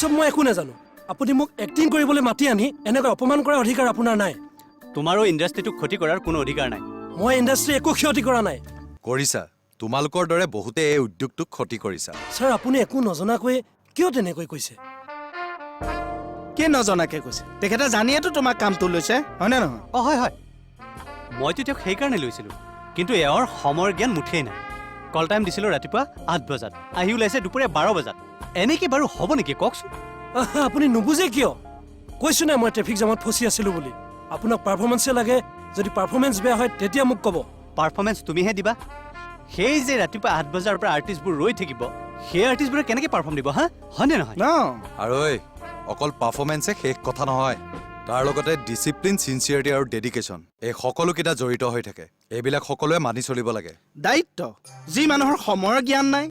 এইসব মই একো নাজানো আপুনি মোক এক্টিং কৰিবলৈ মাতি আনি এনেকৈ অপমান কৰাৰ অধিকাৰ আপোনাৰ নাই তোমাৰো ইণ্ডাষ্ট্ৰিটোক ক্ষতি কৰাৰ কোনো অধিকাৰ নাই মই ইণ্ডাষ্ট্ৰি একো ক্ষতি কৰা নাই কৰিছা তোমালোকৰ দৰে বহুতে এই উদ্যোগটোক ক্ষতি কৰিছা ছাৰ আপুনি একো নজনাকৈ কিয় তেনেকৈ কৈছে কি নজনাকে কৈছে তেখেতে জানিয়েতো তোমাক কামটো লৈছে হয়নে নহয় হয় হয় মইতো তেওঁক সেইকাৰণে লৈছিলোঁ কিন্তু এওঁৰ সময়ৰ জ্ঞান মুঠেই নাই কল টাইম দিছিলোঁ ৰাতিপুৱা 8 বজাত আহি ওলাইছে দুপৰীয়া 12 বজাত এনেকৈ বাৰু হ'ব নেকি কওকচোন আপুনি নুবুজে কিয় কৈছো নাই মই ট্ৰেফিক জামত ফচি আছিলোঁ বুলি আপোনাক পাৰফৰ্মেঞ্চে লাগে যদি পাৰফৰ্মেঞ্চ বেয়া হয় তেতিয়া মোক ক'ব পাৰফৰ্মেঞ্চ তুমিহে দিবা সেই যে ৰাতিপুৱা 8 বজাৰ পৰা আৰ্টিষ্টবোৰ ৰৈ থাকিব সেই আৰ্টিষ্টবোৰে কেনেকৈ পাৰফৰ্ম দিব হা হয়নে নহয় আৰু অকল পাৰফৰ্মেঞ্চে শেষ কথা নহয় তাৰ লগতে ডিচিপ্লিন চিনচিয়াৰিটি আৰু ডেডিকেশ্যন এই সকলোকেইটা জড়িত হৈ থাকে এইবিলাক সকলোৱে মানি চলিব লাগে দায়িত্ব যি মানুহৰ সময়ৰ জ্ঞান নাই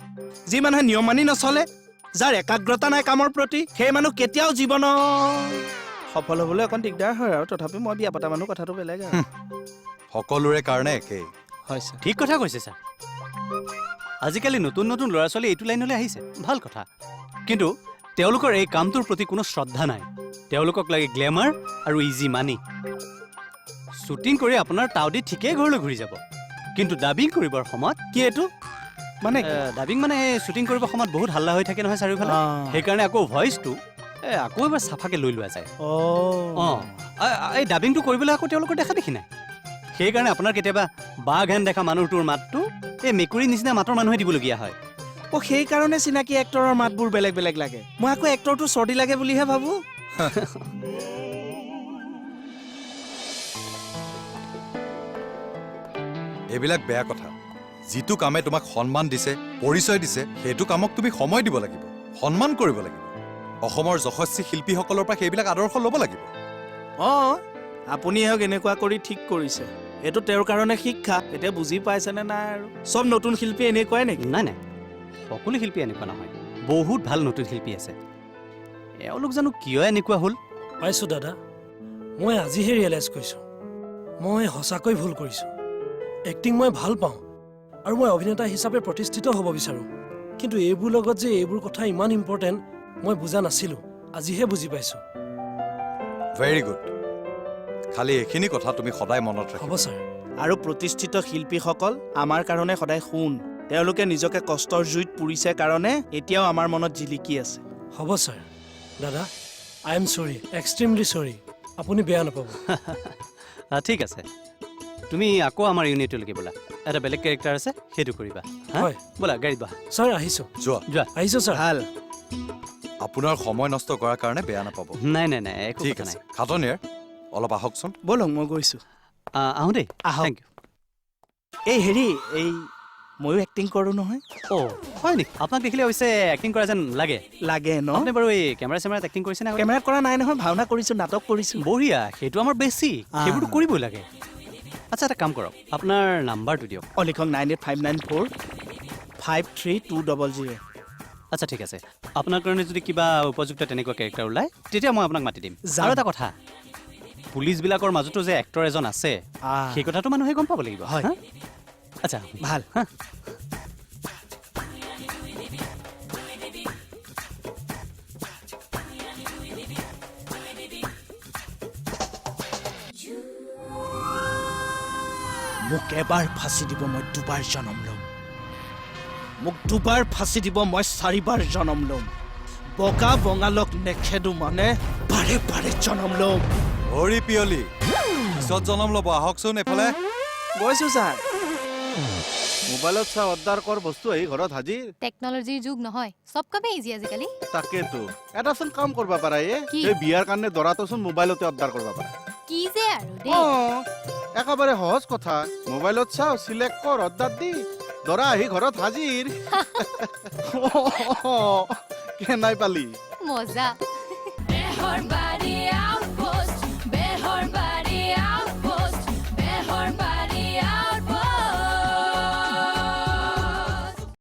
যি মানুহে নিয়ম মানি নচলে যাৰ একাগ্ৰতা নাই কামৰ প্ৰতি সেই মানুহ কেতিয়াও জীৱনত সফল হ'বলৈ অকণ দিগদাৰ হয় আৰু তথাপি মই বিয়া পতা মানুহ কথাটো বেলেগ আৰু সকলোৰে কাৰণে একেই হয় ছাৰ ঠিক কথা কৈছে ছাৰ আজিকালি নতুন নতুন ল'ৰা ছোৱালী এইটো লাইনলৈ আহিছে ভাল কথা কিন্তু তেওঁলোকৰ এই কামটোৰ প্ৰতি কোনো শ্ৰদ্ধা নাই তেওঁলোকক লাগে গ্লেমাৰ আৰু ইজি মানি শ্বুটিং কৰি আপোনাৰ তাউদি ঠিকেই ঘৰলৈ ঘূৰি যাব কিন্তু ডাবিং কৰিবৰ সময়ত কি এইটো মানে ডাবিং মানে শ্বুটিং কৰিবৰ সময়ত বহুত হাল্লা হৈ থাকে নহয় চাৰিওফালে সেইকাৰণে আকৌ ভইচটো আকৌ এবাৰ চাফাকৈ লৈ লোৱা যায় এই ডাবিংটো কৰিবলৈ আকৌ তেওঁলোকৰ দেখা দেখি নাই সেইকাৰণে আপোনাৰ কেতিয়াবা বাঘ হেন দেখা মানুহটোৰ মাতটো এই মেকুৰীৰ নিচিনা মাতৰ মানুহে দিবলগীয়া হয় সেইকাৰণে চিনাকি এক্টৰৰ মাতবোৰ বেলেগ বেলেগ লাগে মই আকৌ এক্টৰটো চৰ্দি লাগে বুলিহে ভাবো এইবিলাক বেয়া কথা যিটো কামে তোমাক সন্মান দিছে পৰিচয় দিছে সেইটো কামক তুমি সময় দিব লাগিব সন্মান কৰিব লাগিব অসমৰ যশস্বী শিল্পীসকলৰ পৰা সেইবিলাক আদৰ্শ ল'ব লাগিব আপুনি এওক এনেকুৱা কৰি ঠিক কৰিছে এইটো তেওঁৰ কাৰণে শিক্ষা এতিয়া বুজি পাইছেনে নাই আৰু চব নতুন শিল্পী এনেকুৱাই নেকি নাই নাই সকলো শিল্পী এনেকুৱা নহয় বহুত ভাল নতুন শিল্পী আছে এওঁলোক জানো কিয় এনেকুৱা হ'ল পাইছোঁ দাদা মই আজিহে ৰিয়েলাইজ কৰিছোঁ মই সঁচাকৈ ভুল কৰিছোঁ এক্টিং মই ভাল পাওঁ আৰু মই অভিনেতা হিচাপে প্ৰতিষ্ঠিত হ'ব বিচাৰোঁ কিন্তু এইবোৰ লগত যে এইবোৰ কথা ইমান ইম্পৰ্টেণ্ট মই বুজা নাছিলোঁ আজিহে বুজি পাইছোঁ ভেৰি গুড খালি এইখিনি কথা তুমি সদায় মনত হ'ব ৰাখিবা ছাৰ আৰু প্ৰতিষ্ঠিত শিল্পীসকল আমাৰ কাৰণে সদায় সোণ তেওঁলোকে নিজকে কষ্টৰ জুইত পুৰিছে কাৰণে এতিয়াও আমাৰ মনত জিলিকি আছে হ'ব ছাৰ দাদা আই এম চৰি এক্সট্ৰিমলি চৰি আপুনি বেয়া নাপাব ঠিক আছে তুমি আকৌ আমাৰ ইউনিটলৈকে বোলা এটা বেলেগ কেৰেক্টাৰ আছে সেইটো কৰিবা হয় বোলা গাড়ীত বহা ছাৰ আহিছোঁ যোৱা আহিছোঁ ছাৰ ভাল আপোনাৰ সময় নষ্ট কৰাৰ কাৰণে বেয়া নাপাব নাই নাই নাই একো ঠিক কথা আছে নাই খাটনিয়াৰ অলপ আহকচোন ব'লক মই গৈছোঁ আহোঁ দেই আহক। থেংক ইউ এই হেৰি ময়ো এক্টিং কৰোঁ নহয় হয় নেকি আপোনাক দেখিলে অৱশ্যে এক্টিং কৰা যেন লাগে লাগে ন আপুনি বাৰু এই কেমেৰা চেমেৰাত এক্টিং কৰিছে নে কেমেৰাত কৰা নাই নহয় ভাওনা কৰিছোঁ নাটক কৰিছোঁ বঢ়িয়া সেইটো আমাৰ বেছি সেইবোৰতো কৰিবই লাগে আচ্ছা এটা কাম কৰক আপোনাৰ নাম্বাৰটো দিয়ক লিখক 9859453200 আচ্ছা ঠিক আছে আপোনাৰ কাৰণে যদি কিবা উপযুক্ত তেনেকুৱা কেৰেক্টাৰ ওলায় তেতিয়া মই আপোনাক মাতি দিম যাম। আৰু এটা কথা পুলিচবিলাকৰ মাজতো যে এক্টৰ এজন আছে সেই কথাটো মানুহে গম পাব লাগিব হয়। হা? আচ্ছা ভাল মোক এবাৰ ফাঁচি দিব মই দুবাৰ জনম ল'ম মোক দুবাৰ ফাঁচি দিব মই 4বাৰ জনম ল'ম বগা বঙালক নেখেদো মানে বাৰে বাৰে জনম ল'ম হৰি পিয়লি পিছত জনম ল'ব আহকচোন এফালে গৈছোঁ ছাৰ মোবাইলত চা অৰ্ডাৰ কৰ বস্তু আহি ঘৰত হাজিৰ টেকনলজিৰ যুগ নহয় সব কামে ইজি আজিকালি তাকেতো এটাচোন কাম কৰিব পাৰা কি? এই বিয়াৰ কাৰণে দৰাটোচোন মোবাইলতে অৰ্ডাৰ কৰিব পাৰা কি যে আৰু দেই একেবাৰে সহজ কথা মোবাইলত চাও চিলেক্ট কৰ অৰ্ডাৰ দি দৰা আহি ঘৰত হাজিৰ কেনাই পালি মজা